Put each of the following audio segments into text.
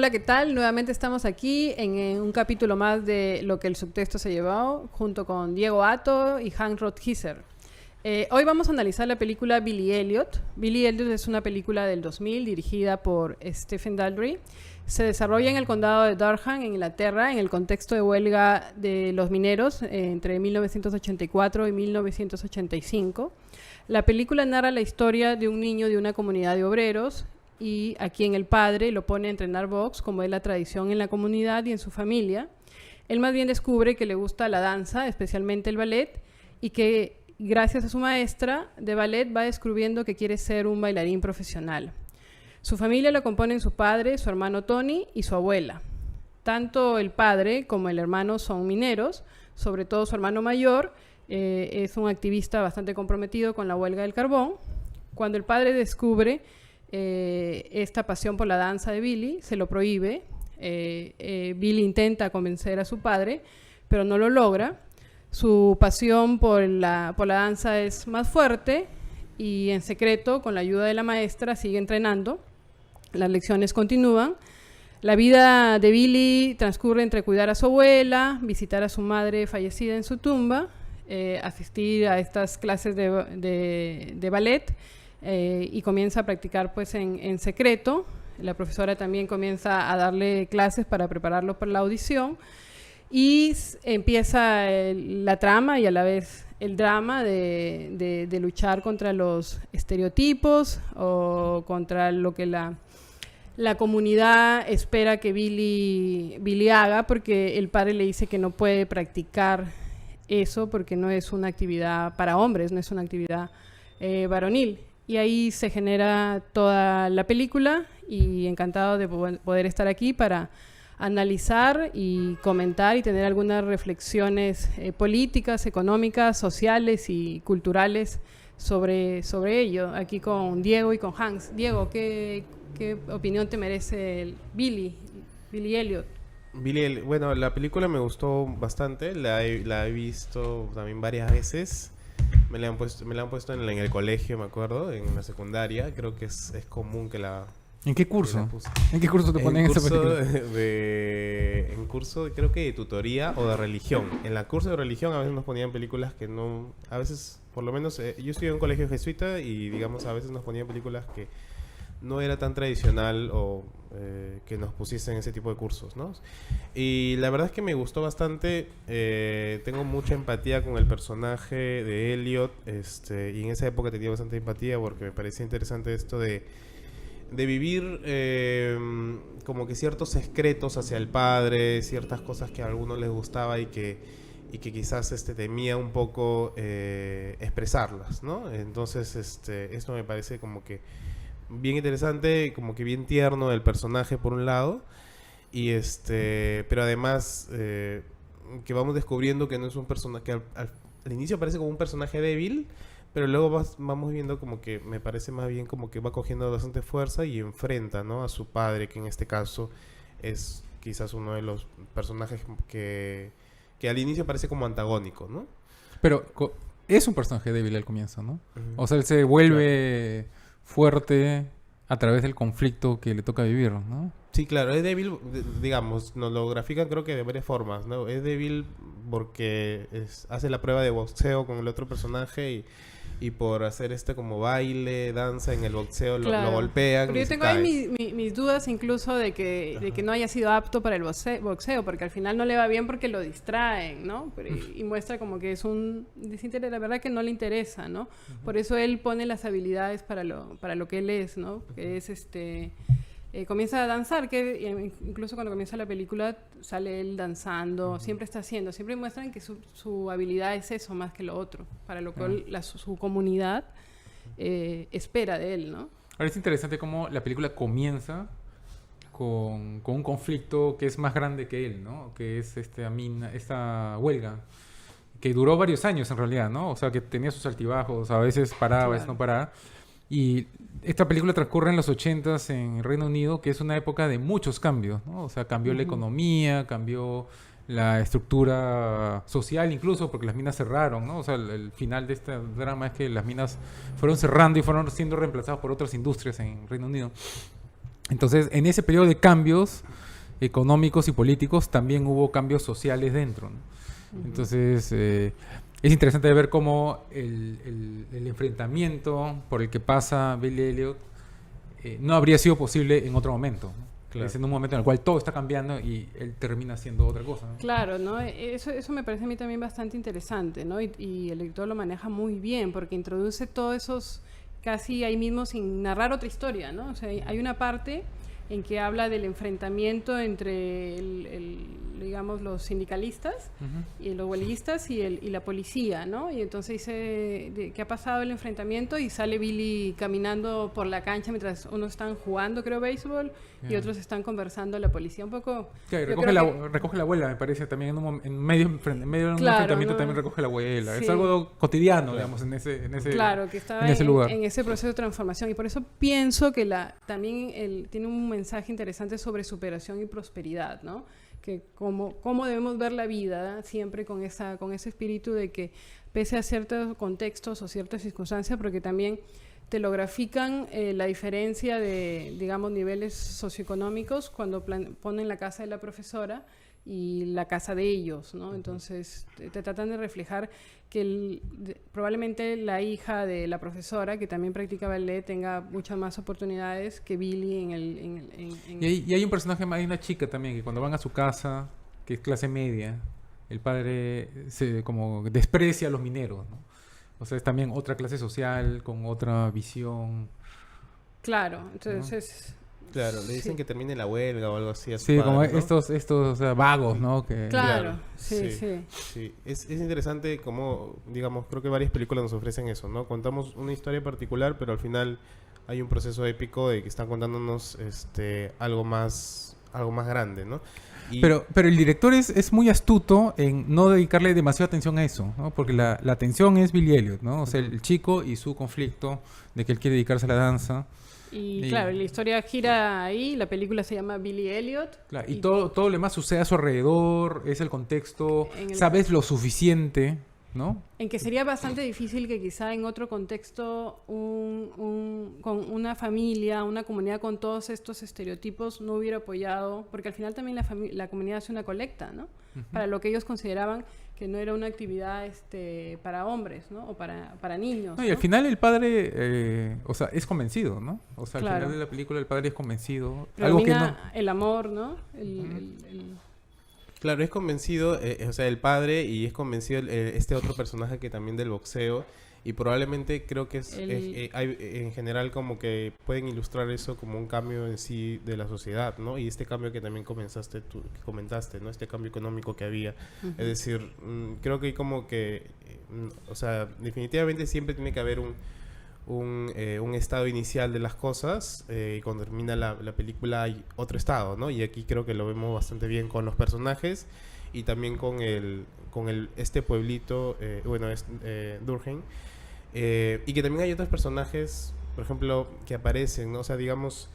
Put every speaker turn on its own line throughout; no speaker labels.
Hola, ¿qué tal? Nuevamente estamos aquí en un capítulo más de Lo que el subtexto se llevó, junto con Diego Atto y Hans Rothkisser. Hoy vamos a analizar la película Billy Elliot. Billy Elliot es una película del 2000 dirigida por Stephen Daldry. Se desarrolla en el condado de Durham, en Inglaterra, en el contexto de huelga de los mineros entre 1984 y 1985. La película narra la historia de un niño de una comunidad de obreros y a quien el padre lo pone a entrenar box, como es la tradición en la comunidad y en su familia. Él más bien descubre que le gusta la danza, especialmente el ballet, y que gracias a su maestra de ballet va descubriendo que quiere ser un bailarín profesional. Su familia la componen su padre, su hermano Tony y su abuela. Tanto el padre como el hermano son mineros, sobre todo su hermano mayor es un activista bastante comprometido con la huelga del carbón. Cuando el padre descubre esta pasión por la danza de Billy, se lo prohíbe. Billy intenta convencer a su padre, pero no lo logra. Su pasión por la danza es más fuerte y en secreto, con la ayuda de la maestra, sigue entrenando. Las lecciones continúan. La vida de Billy transcurre entre cuidar a su abuela, visitar a su madre fallecida en su tumba, asistir a estas clases de ballet, y comienza a practicar pues en secreto. La profesora también comienza a darle clases para prepararlo para la audición y empieza la trama y a la vez el drama de luchar contra los estereotipos o contra lo que la comunidad espera que Billy haga, porque el padre le dice que no puede practicar eso porque no es una actividad para hombres, no es una actividad varonil. Y ahí se genera toda la película y encantado de poder estar aquí para analizar y comentar y tener algunas reflexiones políticas, económicas, sociales y culturales sobre ello, aquí con Diego y con Hans. Diego, ¿qué opinión te merece el Billy Elliot?
Bueno, la película me gustó bastante, la he visto también varias veces. Me la han puesto en el colegio, me acuerdo, en la secundaria. Creo que es común que la...
¿En qué curso? ¿En qué curso te ponen esa película?
En curso, creo que de tutoría o de religión. En la curso de religión a veces nos ponían películas que no... A veces, por lo menos, yo estudié en un colegio jesuita y, digamos, a veces nos ponían películas que no era tan tradicional o que nos pusiesen ese tipo de cursos, ¿no? Y la verdad es que me gustó bastante. Tengo mucha empatía con el personaje de Elliot, y en esa época tenía bastante empatía porque me parecía interesante esto de vivir como que ciertos secretos hacia el padre, ciertas cosas que a algunos les gustaba y que quizás temía un poco expresarlas, ¿no? Entonces esto me parece como que bien interesante, como que bien tierno del personaje por un lado, y pero además que vamos descubriendo que no es un personaje que al inicio parece como un personaje débil, pero luego vamos viendo como que me parece más bien como que va cogiendo bastante fuerza y enfrenta, ¿no?, a su padre, que en este caso es quizás uno de los personajes que al inicio parece como antagónico, ¿no?
Pero es un personaje débil al comienzo, ¿no?
Uh-huh.
O sea, él se vuelve fuerte a través del conflicto que le toca vivir, ¿no?
Sí, claro, es débil, digamos, nos lo grafican creo que de varias formas, ¿no? Es débil porque hace la prueba de boxeo con el otro personaje y por hacer como baile, danza en el boxeo,
claro,
lo golpean.
pero yo tengo ahí mis dudas incluso de que no haya sido apto para el boxeo, porque al final no le va bien porque lo distraen, ¿no? Y muestra como que es un desinterés, la verdad que no le interesa, ¿no? Por eso él pone las habilidades para lo que él es, ¿no? Que es comienza a danzar, que incluso cuando comienza la película sale él danzando, siempre está haciendo, siempre muestran que su habilidad es eso más que lo otro, para lo cual su comunidad espera de él, ¿no?
Ahora es interesante cómo la película comienza con un conflicto que es más grande que él, ¿no? Que es esta huelga, que duró varios años en realidad, ¿no? O sea, que tenía sus altibajos, a veces paraba, a veces no paraba. Y esta película transcurre en los 80s en Reino Unido, que es una época de muchos cambios, ¿no? O sea, cambió la economía, cambió la estructura social incluso, porque las minas cerraron, ¿no? O sea, el final de este drama es que las minas fueron cerrando y fueron siendo reemplazadas por otras industrias en Reino Unido. Entonces, en ese periodo de cambios económicos y políticos, también hubo cambios sociales dentro, ¿no? Entonces, es interesante ver cómo el enfrentamiento por el que pasa Billy Elliot no habría sido posible en otro momento, ¿no?
Claro.
Es en un momento en el cual todo está cambiando y él termina haciendo otra cosa, ¿no?
Claro, ¿no? Eso me parece a mí también bastante interesante, ¿no? Y el lector lo maneja muy bien porque introduce todos esos casi ahí mismo sin narrar otra historia, ¿no? O sea, hay una parte en que habla del enfrentamiento entre digamos, los sindicalistas y los huelguistas y la policía, ¿no? Y entonces dice que ha pasado el enfrentamiento y sale Billy caminando por la cancha mientras unos están jugando, creo, béisbol, y otros están conversando la policía. Un poco...
Claro,
yo
recoge,
creo que-
recoge la abuela, me parece, también en medio de un
Claro,
enfrentamiento
¿no?
también recoge la abuela.
Sí.
Es algo cotidiano,
Claro.
digamos, en ese
Claro, que estaba
en ese lugar.
en ese proceso de transformación. Y por eso pienso que también tiene un mensaje interesante sobre superación y prosperidad, ¿no? Que cómo debemos ver la vida siempre con ese espíritu de que pese a ciertos contextos o ciertas circunstancias, porque también te lo grafican la diferencia de, digamos, niveles socioeconómicos cuando ponen la casa de la profesora y la casa de ellos, ¿no? Entonces te tratan de reflejar que probablemente la hija de la profesora, que también practica ballet, tenga muchas más oportunidades que Billy
Y hay un personaje, hay una chica también, que cuando van a su casa, que es clase media, el padre como desprecia a los mineros, ¿no? O sea, es también otra clase social, con otra visión.
Claro, entonces...
Claro, le dicen
sí.
que termine la huelga o algo así a su
Sí, como
padre, ¿no?
estos o sea, vagos, ¿no? Que,
Claro, sí.
Sí. Es interesante como, digamos, creo que varias películas nos ofrecen eso, ¿no? Contamos una historia particular, pero al final hay un proceso épico de que están contándonos algo más grande, ¿no? Y
Pero el director es muy astuto en no dedicarle demasiada atención a eso, ¿no? Porque la atención es Billy Elliot, ¿no? O sea, el chico y su conflicto de que él quiere dedicarse a la danza.
Y
Y-
claro, la historia gira ahí, la película se llama Billy Elliot.
Claro, y todo lo demás sucede a su alrededor, es el contexto,
En el-
sabes lo suficiente, ¿no?
En que sería bastante difícil que quizá en otro contexto con una familia, una comunidad con todos estos estereotipos no hubiera apoyado, porque al final también la comunidad hace una colecta, ¿no? Para lo que ellos consideraban que no era una actividad para hombres, ¿no? O para niños.
No, y al
¿no?
final el padre, o sea, es convencido, ¿no? O sea, al
Claro.
final de la película el padre es convencido. Algo que
Predomina
no...
el amor, ¿no?
Claro, es convencido, o sea, el padre, y es convencido este otro personaje que también del boxeo, y probablemente creo que hay, en general como que pueden ilustrar eso como un cambio en sí de la sociedad, ¿no? Y este cambio que también que comentaste, ¿no? Este cambio económico que había. Es decir, creo que hay como que, o sea, definitivamente siempre tiene que haber un estado inicial de las cosas, y cuando termina la película hay otro estado, ¿no? Y aquí creo que lo vemos bastante bien con los personajes y también con este pueblito, Durkheim, y que también hay otros personajes, por ejemplo, que aparecen, ¿no? O sea, digamos,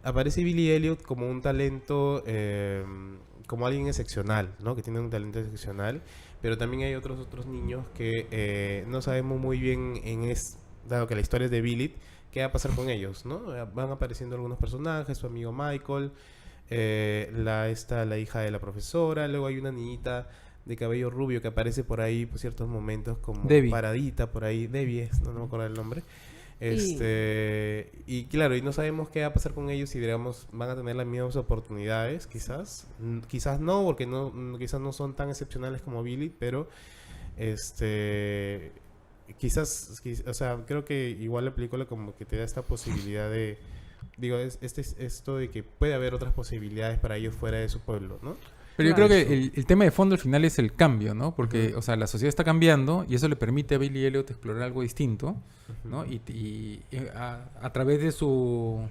aparece Billy Elliot como un talento, como alguien excepcional, ¿no? Que tiene un talento excepcional, pero también hay otros niños que no sabemos muy bien dado que la historia es de Billy, qué va a pasar con ellos, ¿no? Van apareciendo algunos personajes, su amigo Michael, la hija de la profesora, luego hay una niñita de cabello rubio que aparece por ahí por ciertos momentos como
Debbie.
paradita por ahí, Debbie no me acuerdo el nombre. Y claro, y no sabemos qué va a pasar con ellos, si digamos van a tener las mismas oportunidades, quizás no, porque quizás no son tan excepcionales como Billy, pero quizás, o sea, creo que igual la película como que te da esta posibilidad de, digo, esto de que puede haber otras posibilidades para ellos fuera de su pueblo, ¿no?
Pero yo
Claro.
creo que el tema de fondo al final es el cambio, ¿no? Porque, o sea, la sociedad está cambiando y eso le permite a Billy Elliot explorar algo distinto, ¿no? Y a través de su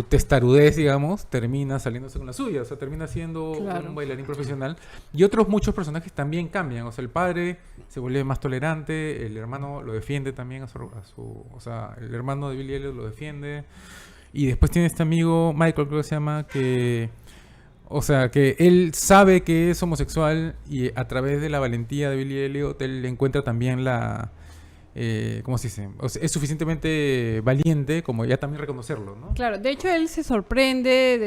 testarudez, digamos, termina saliéndose con la suya, o sea, termina siendo
Claro.
un bailarín profesional. Y muchos personajes también cambian, o sea, el padre se vuelve más tolerante, el hermano lo defiende también o sea, el hermano de Billy Elliot lo defiende. Y después tiene este amigo, Michael creo que se llama, o sea, que él sabe que es homosexual y a través de la valentía de Billy Elliot, él encuentra también ¿cómo se dice? O sea, es suficientemente valiente como ya también reconocerlo, ¿no?
Claro, de hecho él se sorprende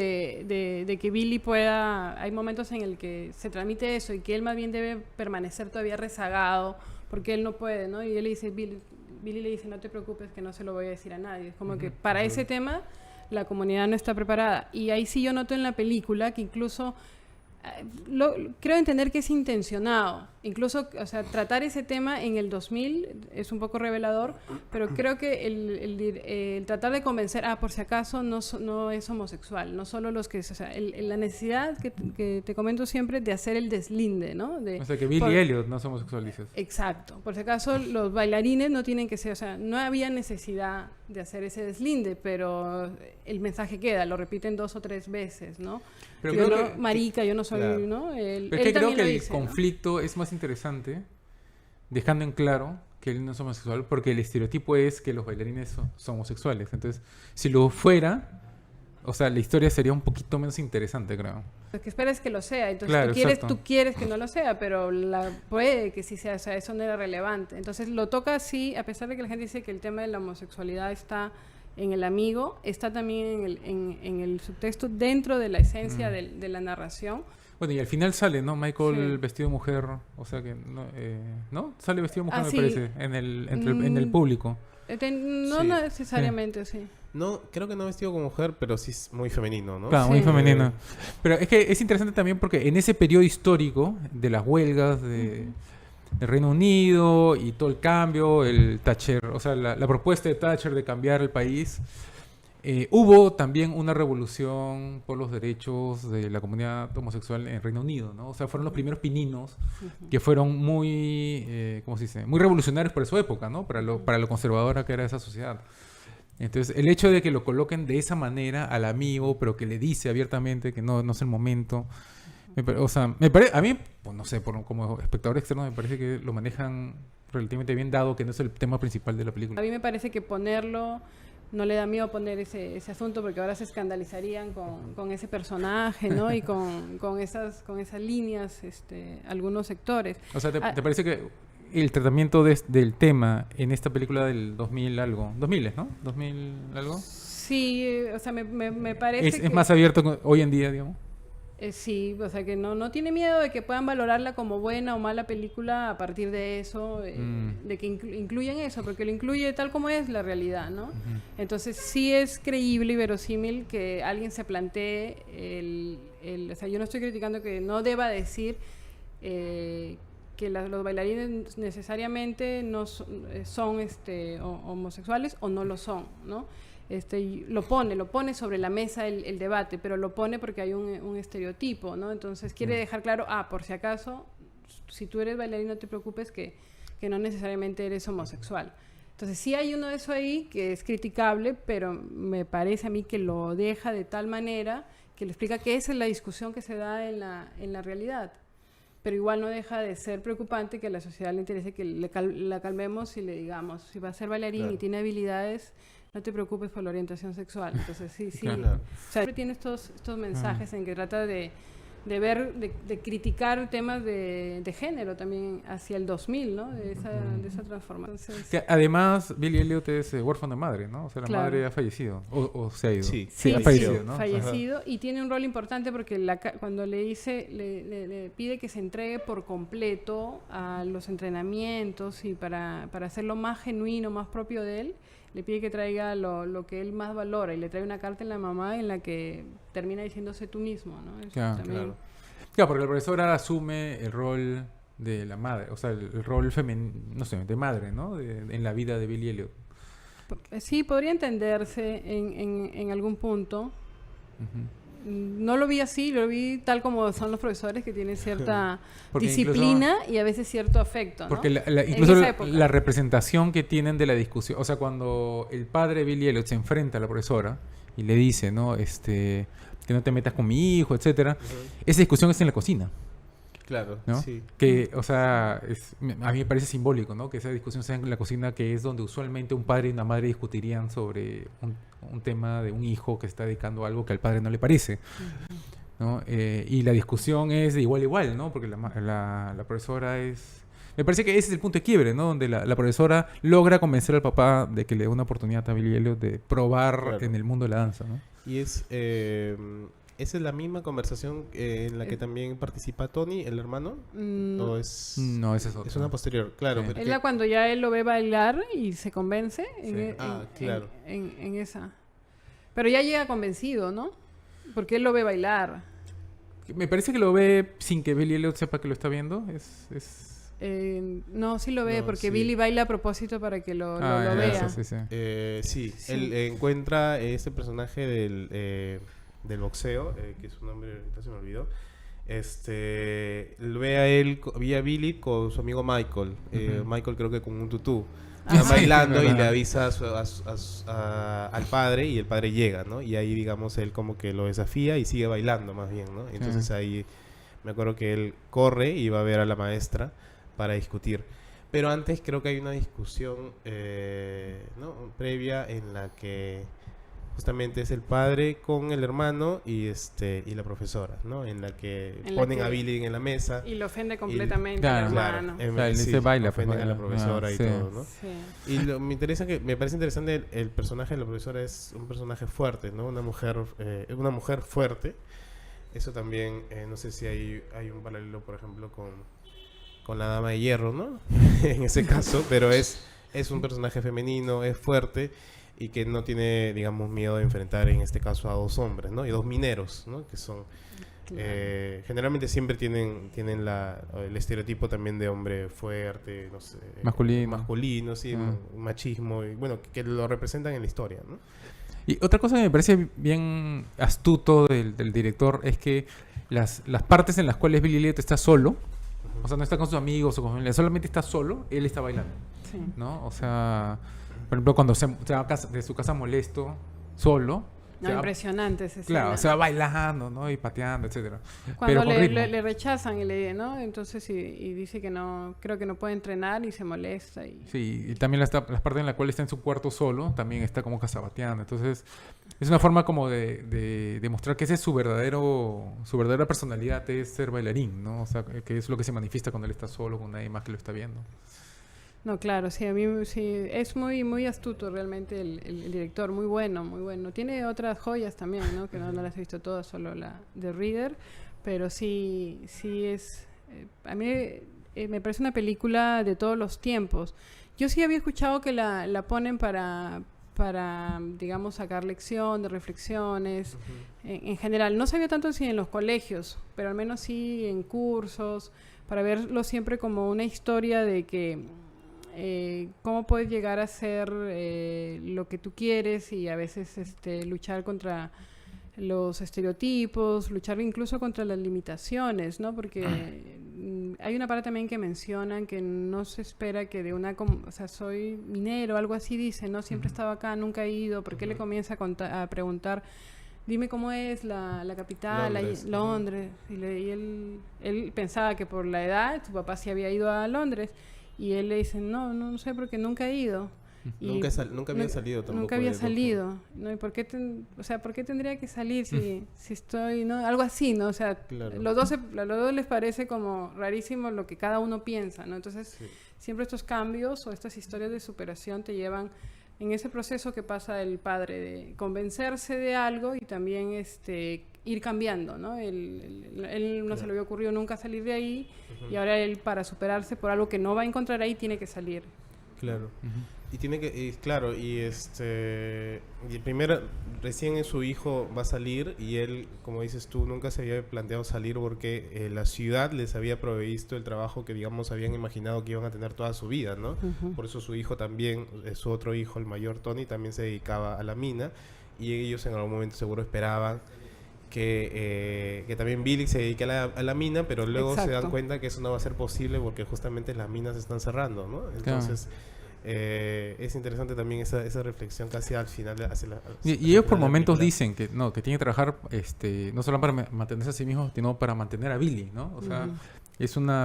de que Billy pueda, hay momentos en el que se transmite eso y que él más bien debe permanecer todavía rezagado porque él no puede, ¿no? Y él le dice, Billy le dice, no te preocupes que no se lo voy a decir a nadie. Es como que para ese tema la comunidad no está preparada. Y ahí sí yo noto en la película que incluso creo entender que es intencionado. Incluso, o sea, tratar ese tema en el 2000 es un poco revelador, pero creo que el tratar de convencer, por si acaso no es homosexual, no solo los que, o sea, la necesidad que te comento siempre de hacer el deslinde, ¿no?
O sea, que Billy Elliot no es homosexual, dices.
Exacto. Por si acaso los bailarines no tienen que ser, o sea, no había necesidad de hacer ese deslinde, pero el mensaje queda, lo repiten 2 o 3 veces, ¿no?
Pero
yo
creo
no, marica, yo no soy,
claro.
¿no?
Pero es que creo que el conflicto es más interesante dejando en claro que él no es homosexual, porque el estereotipo es que los bailarines son homosexuales. Entonces, si lo fuera, o sea, la historia sería un poquito menos interesante, creo.
Lo que esperas es que lo sea. Entonces,
claro,
tú quieres que no lo sea, pero puede que sí sea. O sea, eso no era relevante. Entonces, lo toca así, a pesar de que la gente dice que el tema de la homosexualidad está en el amigo, está también en el subtexto, dentro de la esencia de la narración.
Bueno, y al final sale, ¿no? Michael
Sí.
vestido de mujer, o sea que, ¿no? Sale vestido de mujer, me
sí.
parece, en el público.
No
Sí.
necesariamente, sí.
No, creo que no vestido como mujer, pero sí es muy femenino, ¿no?
Claro, muy
Sí.
femenino. Pero es que es interesante también porque en ese periodo histórico de las huelgas del Reino Unido y todo el cambio, el Thatcher, o sea, la propuesta de Thatcher de cambiar el país, hubo también una revolución por los derechos de la comunidad homosexual en Reino Unido, ¿no? O sea, fueron los primeros pininos que fueron muy, ¿cómo se dice? Muy revolucionarios para su época, ¿no? Para lo conservadora que era esa sociedad. Entonces, el hecho de que lo coloquen de esa manera al amigo, pero que le dice abiertamente que no es el momento, o sea, a mí, pues, no sé, como espectador externo, me parece que lo manejan relativamente bien, dado que no es el tema principal de la película.
A mí me parece que ponerlo, no le da miedo poner ese asunto, porque ahora se escandalizarían con ese personaje, ¿no? Y con esas líneas, algunos sectores.
O sea, ¿te parece que el tratamiento del tema en esta película del 2000 algo, 2000, ¿no? 2000 algo.
Sí, o sea, me parece
Es más abierto hoy en día, digamos.
Sí, o sea, que no tiene miedo de que puedan valorarla como buena o mala película a partir de eso, de que incluyen eso, porque lo incluye tal como es la realidad, ¿no? Entonces sí es creíble y verosímil que alguien se plantee o sea, yo no estoy criticando que no deba decir que los bailarines necesariamente no son homosexuales o no lo son, ¿no? Lo pone sobre la mesa el debate, pero lo pone porque hay un estereotipo, ¿no? Entonces quiere dejar claro, por si acaso, si tú eres bailarín no te preocupes que no necesariamente eres homosexual. Entonces sí hay uno de eso ahí que es criticable, pero me parece a mí que lo deja de tal manera que le explica que esa es la discusión que se da en la realidad. Pero igual no deja de ser preocupante que a la sociedad le interese que la calmemos y le digamos, si va a ser bailarín
Claro.
y tiene habilidades, no te preocupes por la orientación sexual. Entonces sí.
Claro.
O sea, siempre tiene estos mensajes en que trata de ver, de criticar temas de género también hacia el 2000, ¿no? De esa transformación. Entonces,
Que además, Billy Elliot es huérfano de madre, ¿no? O sea, la
Claro.
madre ha fallecido. O se ha ido.
Sí.
Sí,
ha
sí,
fallecido, ¿no?
fallecido, y tiene un rol importante porque cuando le dice, le pide que se entregue por completo a los entrenamientos y para hacerlo más genuino, más propio de él, le pide que traiga lo que él más valora y le trae una carta en la mamá en la que termina diciéndose tú mismo, ¿no? Eso
Claro.
también-
Claro.
Claro, porque la profesora asume el rol de la madre, o sea, el rol no sé, de madre, ¿no? En la vida de Billy Elliot.
Sí, podría entenderse en algún punto.
Ujú.
No lo vi así, lo vi tal como son los profesores que tienen cierta
Porque
disciplina y a veces cierto afecto, ¿no?
Porque
En
incluso
esa época.
la representación que tienen de la discusión, o sea, cuando el padre de Billy Elliot se enfrenta a la profesora y le dice, ¿no? Que no te metas con mi hijo, etcétera. Esa discusión es en la cocina,
Claro,
¿no?
sí.
Que, o sea, a mí me parece simbólico, ¿no? Que esa discusión sea en la cocina, que es donde usualmente un padre y una madre discutirían sobre un tema de un hijo que está dedicando a algo que al padre no le parece, ¿no? Y la discusión es de igual a igual, ¿no? Porque la profesora es Me parece que ese es el punto de quiebre, ¿no? Donde la profesora logra convencer al papá de que le dé una oportunidad a Billy Elliot de probar
Claro.
en el mundo de la danza, ¿no?
Y esa es la misma conversación en la que también participa Tony, el hermano. ¿O es...?
No, esa es otra.
Es una posterior, claro.
Sí.
porque-
Es la cuando ya él lo ve bailar y se convence
Sí.
Claro.
en esa. Pero ya llega convencido, ¿no? Porque él lo ve bailar.
Me parece que lo ve sin que Billy Elliot sepa que lo está viendo.
No, sí lo ve,
No,
porque
sí.
Billy baila a propósito para que lo
Ya,
vea.
sí.
Sí,
Sí.
él encuentra este personaje del boxeo, que su nombre ahorita se me olvidó. Lo ve a él, vi a Billy con su amigo Michael. Michael creo que con un tutú. Están
Sí,
bailando y
verdad.
le avisa al padre y el padre llega, ¿no? Y ahí, digamos, él como que lo desafía y sigue bailando más bien, ¿no? Entonces ahí me acuerdo que él corre y va a ver a la maestra para discutir. Pero antes creo que hay una discusión ¿no? previa en la que justamente es el padre con el hermano y la profesora, ¿no? En la que
En la
ponen
que-
a Billy en la mesa.
Y lo ofende completamente
Claro.
al
Claro,
hermano.
O sea, él dice, baila, pues,
ofenden a la
baila.
profesora
Ah,
y
sí.
todo, ¿no?
Sí.
Y me parece interesante el personaje de la profesora, es un personaje fuerte, ¿no? Una mujer fuerte. Eso también, no sé si hay un paralelo, por ejemplo, con la Dama de Hierro, ¿no? En ese caso, pero es un personaje femenino, es fuerte y que no tiene, digamos, miedo de enfrentar en este caso a dos hombres, ¿no? Y dos mineros, ¿no? Que son... generalmente siempre tienen el estereotipo también de hombre fuerte, no sé, masculino, sí, machismo, y bueno, que lo representan en la historia, ¿no?
Y otra cosa que me parece bien astuto del director es que las partes en las cuales Billy Elliot está solo, o sea, no está con sus amigos o con familia, solamente está solo, él está bailando,
Sí.
¿no? O sea, por ejemplo, cuando se va de su casa molesto, solo,
No, impresionante esa
claro,
escena.
se va bailando, ¿no? Y pateando, etcétera.
Cuando
Pero con ritmo.
le rechazan, ¿no? Entonces, y dice que no, creo que no puede entrenar y se molesta.
Sí, y también las partes en las cuales está en su cuarto solo, también está como cazabateando. Entonces, es una forma como de demostrar que esa es su verdadera personalidad, es ser bailarín, ¿no? O sea, que es lo que se manifiesta cuando él está solo, con nadie más que lo está viendo.
No, claro, sí, a mí sí, es muy, muy astuto realmente el director, muy bueno, muy bueno. Tiene otras joyas también, ¿no? Que no las he visto todas, solo la de Reader, pero sí es... a mí me parece una película de todos los tiempos. Yo sí había escuchado que la ponen para, digamos, sacar lección de reflexiones, en general. No sabía tanto si en los colegios, pero al menos sí en cursos, para verlo siempre como una historia de que... cómo puedes llegar a ser lo que tú quieres y a veces luchar contra los estereotipos, luchar incluso contra las limitaciones, ¿no? Porque hay una parte también que mencionan que no se espera que de o sea, soy minero, algo así dice, ¿no? Siempre he estado acá, nunca he ido, ¿por qué le comienza a preguntar? Dime cómo es la capital, Londres. Y él pensaba que por la edad, su papá sí había ido a Londres. Y él le dice, no sé, porque nunca he ido. Y
Nunca había salido tampoco.
Nunca había
de
salido. ¿No? ¿Y por qué, ¿por qué tendría que salir si estoy, no? Algo así, ¿no? O sea,
Claro.
los dos les parece como rarísimo lo que cada uno piensa, ¿no? Entonces, siempre estos cambios o estas historias de superación te llevan en ese proceso que pasa el padre de convencerse de algo y también ir cambiando, ¿no? Él no se le había ocurrido nunca salir de ahí y ahora él para superarse por algo que no va a encontrar ahí tiene que salir.
Claro. Y tiene que, claro, y primero recién su hijo va a salir y él, como dices tú, nunca se había planteado salir porque la ciudad les había provisto el trabajo que, digamos, habían imaginado que iban a tener toda su vida, ¿no? Por eso su hijo también, su otro hijo, el mayor Tony, también se dedicaba a la mina y ellos en algún momento seguro esperaban que también Billy se dedique a la mina, pero luego se dan cuenta que eso no va a ser posible porque justamente las minas se están cerrando, ¿no? Entonces... es interesante también esa reflexión casi al final
y ellos por momentos dicen que tiene que trabajar no solo para mantenerse a sí mismo, sino para mantener a Billy, ¿no? O sea,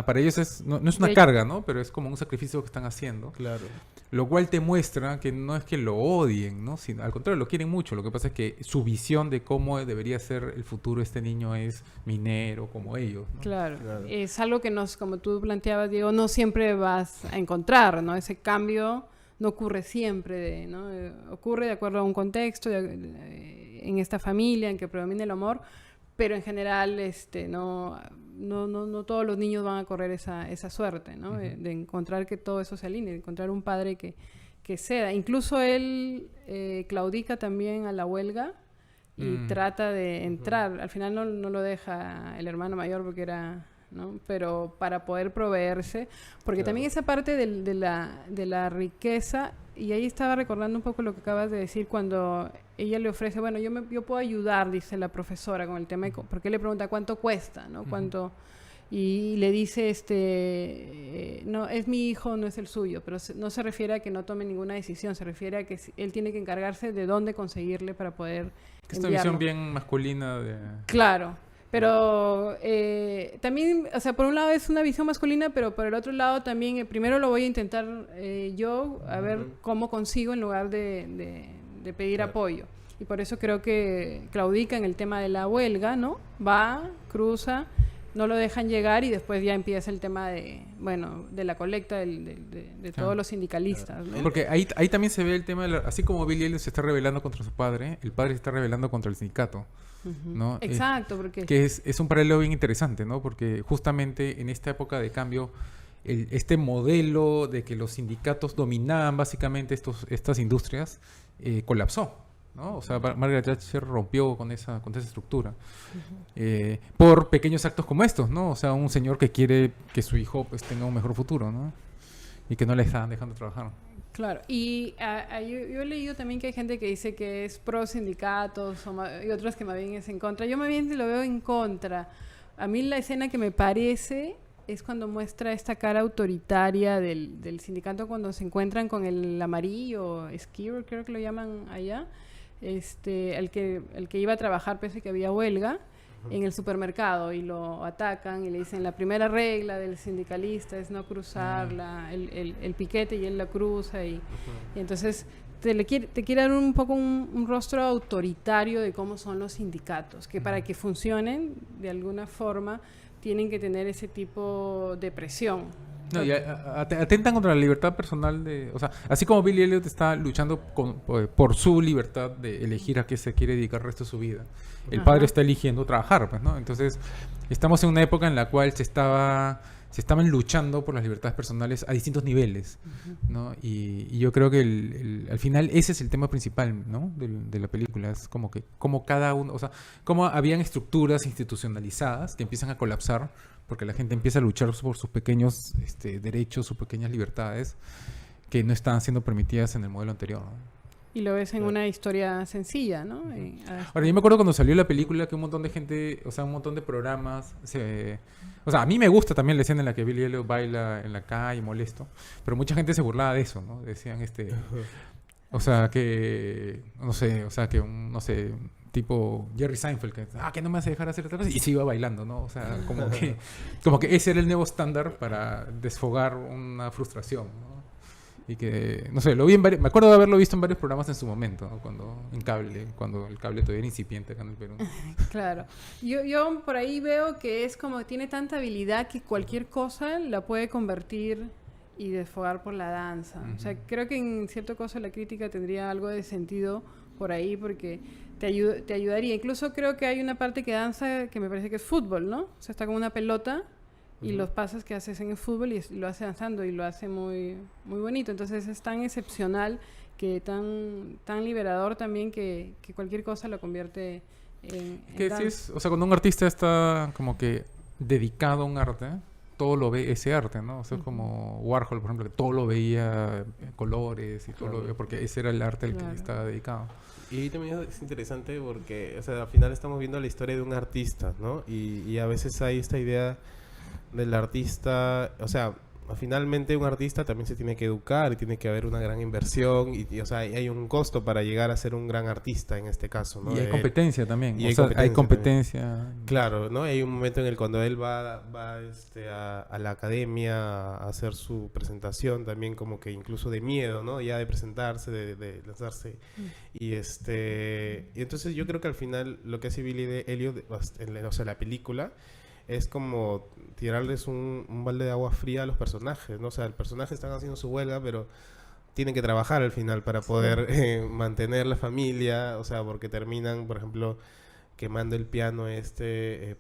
Para ellos no es una
De-
carga, ¿no? Pero es como un sacrificio que están haciendo.
Claro.
Lo cual te muestra que no es que lo odien, ¿no? Sino, al contrario, lo quieren mucho. Lo que pasa es que su visión de cómo debería ser el futuro de este niño es minero, como ellos, ¿no?
Claro.
Claro.
Es algo que como tú planteabas, Diego, no siempre vas a encontrar, ¿no? Ese cambio no ocurre siempre, ¿no? Ocurre de acuerdo a un contexto, en esta familia en que predomina el amor, pero en general no todos los niños van a correr esa suerte, ¿no? De encontrar que todo eso se alinee, de encontrar un padre que ceda. Incluso él claudica también a la huelga y trata de entrar. Al final no lo deja el hermano mayor porque era... ¿no? Pero para poder proveerse, porque
Claro.
también esa parte de la riqueza, y ahí estaba recordando un poco lo que acabas de decir cuando ella le ofrece, bueno, yo puedo ayudar, dice la profesora, con el tema porque le pregunta cuánto cuesta, ¿no? Cuánto, y le dice, no, es mi hijo, no es el suyo, pero no se refiere a que no tome ninguna decisión, se refiere a que él tiene que encargarse de dónde conseguirle para poder
Que es una
enviarlo.
visión bien masculina de...
Claro, pero también, o sea, por un lado es una visión masculina, pero por el otro lado también, primero lo voy a intentar yo, a ver cómo consigo en lugar de pedir
Claro.
apoyo. Y por eso creo que claudica en el tema de la huelga, ¿no? Va, cruza, no lo dejan llegar y después ya empieza el tema de la colecta de
Claro.
todos los sindicalistas, ¿no?
Porque ahí también se ve el tema, así como Billy Elliot se está rebelando contra su padre, el padre se está rebelando contra el sindicato,
Ujú.
¿no?
Exacto, porque...
Que es un paralelo bien interesante, ¿no? Porque justamente en esta época de cambio, este modelo de que los sindicatos dominaban básicamente estas industrias colapsó, ¿no? O sea, Margaret Thatcher rompió con esa estructura. Por pequeños actos como estos, ¿no? O sea, un señor que quiere que su hijo pues tenga un mejor futuro, ¿no? Y que no le están dejando trabajar.
Claro, y yo he leído también que hay gente que dice que es pro sindicatos y otros que más bien es en contra. Yo más bien lo veo en contra. A mí la escena que me parece es cuando muestra esta cara autoritaria del sindicato cuando se encuentran con el amarillo, Skewer creo que lo llaman allá, el que iba a trabajar pese a que había huelga en el supermercado y lo atacan y le dicen la primera regla del sindicalista es no cruzar el piquete y él la cruza y entonces te quiere dar un poco un rostro autoritario de cómo son los sindicatos, que para que funcionen de alguna forma tienen que tener ese tipo de presión.
No, y atentan contra la libertad personal o sea, así como Billy Elliot está luchando por su libertad de elegir a qué se quiere dedicar el resto de su vida, el
Ajá.
padre está eligiendo trabajar, pues, ¿no? Entonces, estamos en una época en la cual se estaban luchando por las libertades personales a distintos niveles, ¿no? Y yo creo que al final ese es el tema principal, ¿no? de la película. Es como cada uno, o sea, cómo habían estructuras institucionalizadas que empiezan a colapsar porque la gente empieza a luchar por sus pequeños derechos, sus pequeñas libertades que no estaban siendo permitidas en el modelo anterior, ¿no?
Y lo ves en
Claro.
una historia sencilla, ¿no?
Ahora, yo me acuerdo cuando salió la película que un montón de gente, o sea, un montón de programas, o sea, a mí me gusta también la escena en la que Billy Elliot baila en la calle molesto, pero mucha gente se burlaba de eso, ¿no? Decían, o sea, que, no sé, o sea, que no sé, tipo Jerry Seinfeld, que no me hace dejar hacer otra cosa, y se iba bailando, ¿no? O sea, como que ese era el nuevo estándar para desfogar una frustración, ¿no? Y que, no sé, lo vi me acuerdo de haberlo visto en varios programas en su momento, ¿no? Cuando el cable todavía era incipiente acá en el Perú.
Claro. Yo por ahí veo que es como tiene tanta habilidad que cualquier cosa la puede convertir y desfogar por la danza. O sea, creo que en cierta cosa la crítica tendría algo de sentido por ahí porque te ayudaría. Incluso creo que hay una parte que danza que me parece que es fútbol, ¿no? O sea, está como una pelota y los pasos que haces en el fútbol y lo hace danzando y lo hace muy, muy bonito. Entonces es tan excepcional que tan liberador también que cualquier cosa lo convierte en
Que sí
danza.
es, o sea, cuando un artista está como que dedicado a un arte, todo lo ve ese arte, ¿no? O sea, como Warhol, por ejemplo, que todo lo veía en colores y todo lo veía porque ese era el arte al
Claro.
que estaba dedicado.
Y también es interesante porque, o sea, al final estamos viendo la historia de un artista, ¿no? Y a veces hay esta idea del artista, o sea, finalmente un artista también se tiene que educar y tiene que haber una gran inversión o sea, hay un costo para llegar a ser un gran artista en este caso, ¿no?
Y hay competencia también.
y
O
hay
sea, hay
competencia
competencia.
Claro, ¿no? Hay un momento en el cuando él va a la academia a hacer su presentación también como que incluso de miedo, ¿no? Ya de presentarse, de lanzarse. Y y entonces yo creo que al final lo que hace Billy Elliot, o sea, la película, es como tirarles un balde de agua fría a los personajes, ¿no? O sea, el personaje están haciendo su huelga, pero tienen que trabajar al final para poder mantener la familia, o sea, porque terminan, por ejemplo, quemando el piano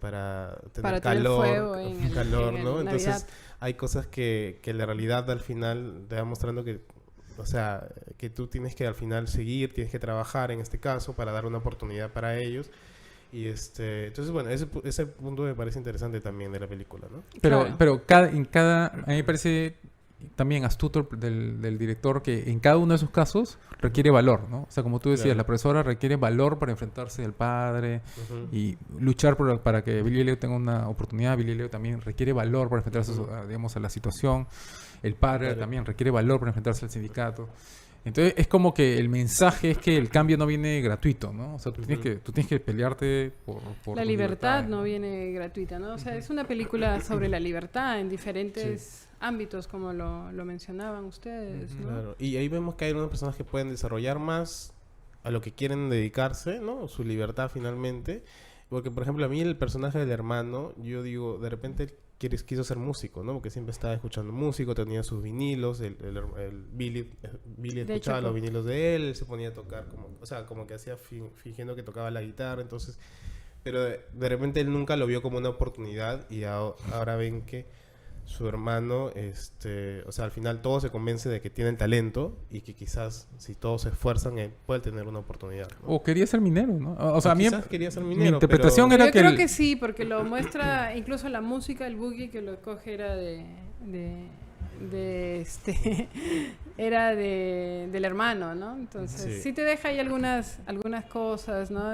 para tener calor,
fuego
calor,
en
¿no?
Navidad.
Entonces hay cosas que la realidad al final te va mostrando que, o sea, que tú tienes que al final seguir, tienes que trabajar en este caso para dar una oportunidad para ellos. Y entonces, bueno, ese punto me parece interesante también de la película, ¿no?
Pero a mí me parece también astuto del director que en cada uno de esos casos requiere valor, ¿no? O sea, como tú decías,
Claro.
la profesora requiere valor para enfrentarse al padre y luchar para que Billy Elliot tenga una oportunidad. Billy Elliot también requiere valor para enfrentarse digamos, a la situación. El padre
Claro.
también requiere valor para enfrentarse al sindicato. Entonces es como que el mensaje es que el cambio no viene gratuito, ¿no? O sea, tú tienes que pelearte por
La
tus
libertad
libertades,
no viene gratuita, ¿no? O sea, es una película sobre la libertad en diferentes ámbitos, como lo mencionaban ustedes, ¿no?
Claro. Y ahí vemos que hay unas personas que pueden desarrollar más a lo que quieren dedicarse, ¿no? Su libertad finalmente. Porque, por ejemplo, a mí el personaje del hermano, yo digo, de repente quiso ser músico, ¿no? Porque siempre estaba escuchando música, tenía sus vinilos, el Billy
De
escuchaba
hecho,
los vinilos de él se ponía a tocar, o sea, como que hacía fingiendo que tocaba la guitarra, entonces, pero de repente él nunca lo vio como una oportunidad y ahora ven que su hermano, o sea, al final todo se convence de que tienen talento y que quizás si todos se esfuerzan, él puede tener una oportunidad, ¿no?
O quería ser minero, ¿no? O sea, a mí
quizás quería ser
mi
minero,
interpretación
pero-
era
Yo
que
creo que sí, porque lo muestra incluso la música, el boogie que lo coge era era del hermano, ¿no? Entonces sí te deja ahí algunas cosas, ¿no?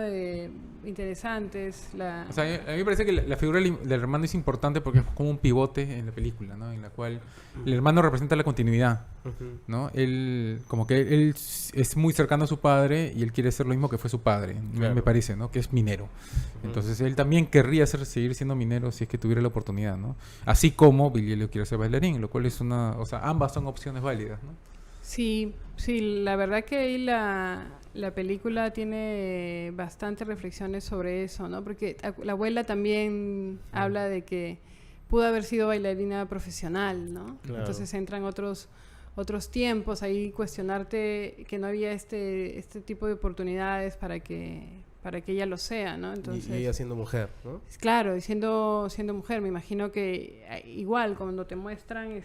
Interesantes.
O sea, a mí me parece que la figura del hermano es importante porque es como un pivote en la película, ¿no? En la cual el hermano representa la continuidad,
Ujú.
¿no? Él, como que él es muy cercano a su padre y él quiere ser lo mismo que fue su padre,
Claro.
me parece, ¿no? Que es minero. Entonces él también querría seguir siendo minero si es que tuviera la oportunidad, ¿no? Así como Billy Elliot quiere ser bailarín, lo cual es o sea, ambas son opciones válidas, ¿no?
Sí, la verdad que ahí la película tiene bastantes reflexiones sobre eso, ¿no? Porque la abuela también habla de que pudo haber sido bailarina profesional, ¿no?
Claro.
Entonces entran otros tiempos, ahí cuestionarte que no había este tipo de oportunidades para que ella lo sea, ¿no? Entonces,
Y ella siendo mujer, ¿no?
claro, y siendo mujer, me imagino que igual cuando te muestran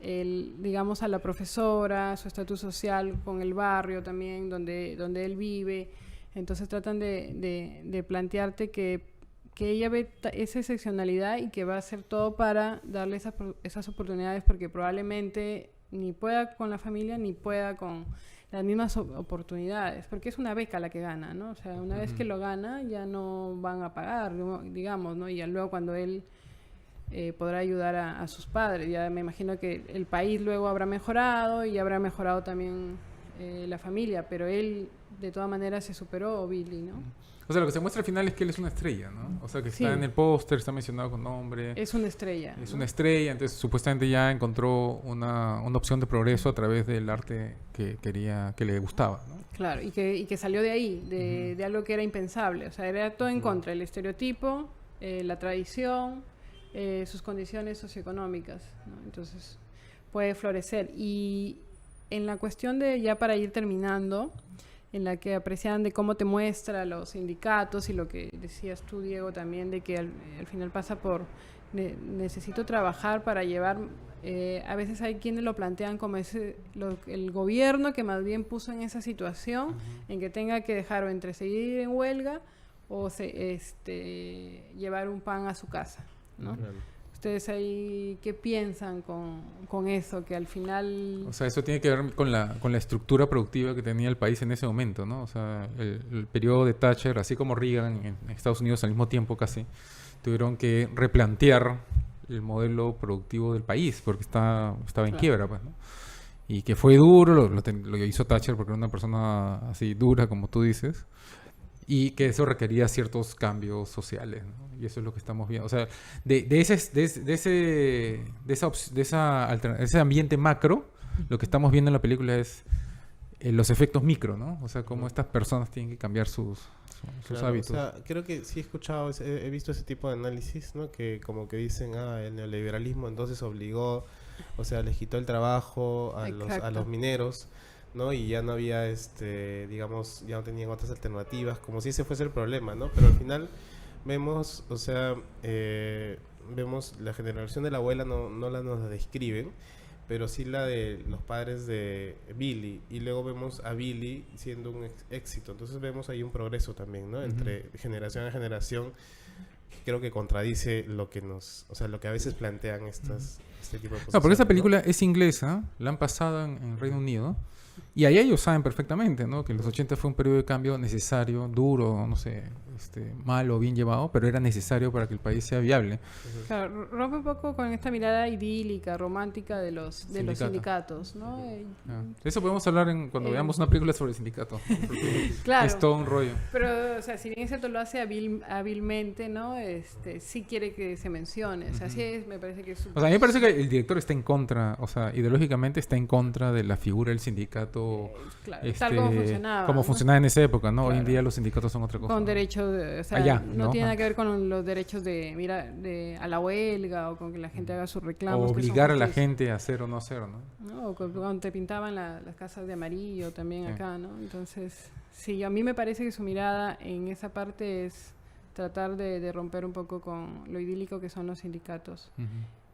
digamos a la profesora, su estatus social con el barrio también donde él vive, entonces tratan de plantearte que ella ve esa excepcionalidad y que va a hacer todo para darle esas oportunidades porque probablemente ni pueda con la familia ni pueda con las mismas oportunidades, porque es una beca la que gana, ¿no? O sea, una vez que lo gana ya no van a pagar, digamos, ¿no? Y ya luego cuando él podrá ayudar a sus padres, ya me imagino que el país luego habrá mejorado y habrá mejorado también la familia, pero él de todas maneras se superó, Billy, ¿no?
O sea, lo que se muestra al final es que él es una estrella, ¿no? O sea, que
Sí.
está en el póster, está mencionado con nombre.
Es una estrella.
Es
¿no?
una estrella, entonces supuestamente ya encontró una opción de progreso a través del arte que le gustaba, ¿no?
Claro, y que salió de ahí, de algo que era impensable. O sea, era todo en contra, el estereotipo, la tradición, sus condiciones socioeconómicas, ¿no? Entonces, puede florecer. Y en la cuestión de, ya para ir terminando, en la que aprecian de cómo te muestra los sindicatos y lo que decías tú, Diego, también de que al final pasa por necesito trabajar para llevar, a veces hay quienes lo plantean como el gobierno que más bien puso en esa situación en que tenga que dejar o entre seguir en huelga o llevar un pan a su casa, ¿no?
Claro.
¿Ustedes ahí qué piensan con eso? Que al final...
O sea, eso tiene que ver con la estructura productiva que tenía el país en ese momento, ¿no? O sea, el periodo de Thatcher, así como Reagan en Estados Unidos al mismo tiempo casi, tuvieron que replantear el modelo productivo del país, porque estaba en quiebra, pues, ¿no? Y que fue duro, lo hizo Thatcher porque era una persona así dura, como tú dices, y que eso requería ciertos cambios sociales, ¿no? Y eso es lo que estamos viendo. O sea, ese ambiente macro, lo que estamos viendo en la película es los efectos micro, ¿no? O sea, cómo estas personas tienen que cambiar sus
Claro,
hábitos.
O sea, creo que sí he escuchado, he visto ese tipo de análisis, ¿no? Que como que dicen, el neoliberalismo entonces obligó, o sea, les quitó el trabajo a los mineros, ¿no? Y ya no había, digamos, ya no tenían otras alternativas, como si ese fuese el problema, ¿no? Pero al final vemos, o sea, vemos la generación de la abuela no la nos describen, pero sí la de los padres de Billy, y luego vemos a Billy siendo un éxito. Entonces vemos ahí un progreso también, ¿no? Entre generación a generación, que creo que contradice lo que lo que a veces plantean este tipo de cosas.
No, porque esta película es inglesa, la han pasado en Reino Unido, y ahí ellos saben perfectamente, ¿no? Que los 80 fue un periodo de cambio necesario, duro, no sé, mal o bien llevado, pero era necesario para que el país sea viable.
Claro, rompe un poco con esta mirada idílica, romántica de los sindicatos, ¿no?
De eso podemos hablar cuando veamos una película sobre el sindicato.
Claro.
Es todo un rollo.
Pero, o sea, si bien es cierto, lo hace hábilmente, ¿no? Sí quiere que se mencione. O sea, sí me parece que es...
O sea, a mí me parece que el director está en contra, o sea, ideológicamente está en contra de la figura del sindicato.
Claro, tal como funcionaba.
Como
¿no?
funcionaba en esa época, ¿no?
Claro.
Hoy en día los sindicatos son otra cosa.
Con derechos, o sea,
Allá,
no
¿no?
tiene nada que ver con los derechos a la huelga o con que la gente haga sus reclamos.
O
que son
obligar a la
justos,
gente a hacer o no hacer, ¿no?
¿no? O cuando te pintaban las casas de amarillo también
Sí.
acá, ¿no? Entonces, sí, a mí me parece que su mirada en esa parte es tratar de romper un poco con lo idílico que son los sindicatos.
Ujú.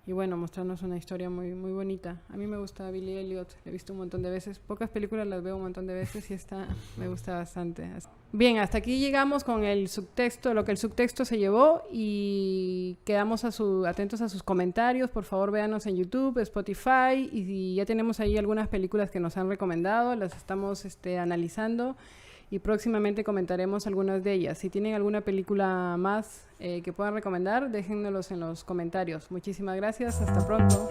Y bueno, mostrarnos una historia muy, muy bonita. A mí me gusta Billy Elliot, la he visto un montón de veces. Pocas películas las veo un montón de veces y esta me gusta bastante. Bien, hasta aquí llegamos con el subtexto, lo que el subtexto se llevó, y quedamos atentos a sus comentarios. Por favor, véanos en YouTube, Spotify, y ya tenemos ahí algunas películas que nos han recomendado, las estamos analizando. Y próximamente comentaremos algunas de ellas. Si tienen alguna película más que puedan recomendar, déjennoslos en los comentarios. Muchísimas gracias. Hasta pronto.